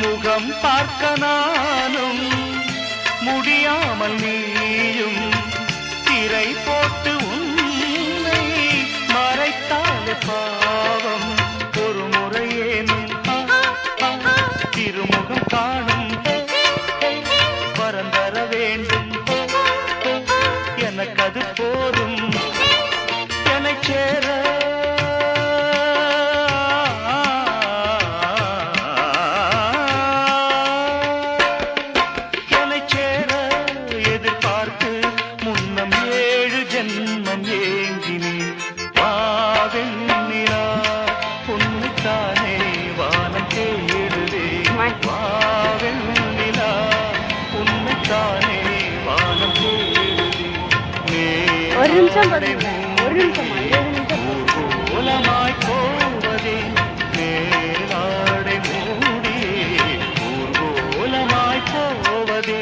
முகம் பார்க்க நானும் முடியாமல் நீயும் திரை போட்டு உன்னை மறைத்தாலே பாவம் ஒரு முறையேனும் திருமுகம் காணும் வரந்தர வேண்டும் எனக்கு அது போதும் என்னை சேர எதிர்பார்த்து முன்னம் 7 ஜென்மம் ஏங்கினேன் வாவெண்ணிலா உன்னைத்தானே வானம் தேடுதே வாவெண்ணிலா உன்னைத்தானே வானம் தேடுதே ஒரு நிமிஷம் ஊர்கோலமாய் போவதே மேலாடை மூடியே ஊர்கோலமாய் போவதே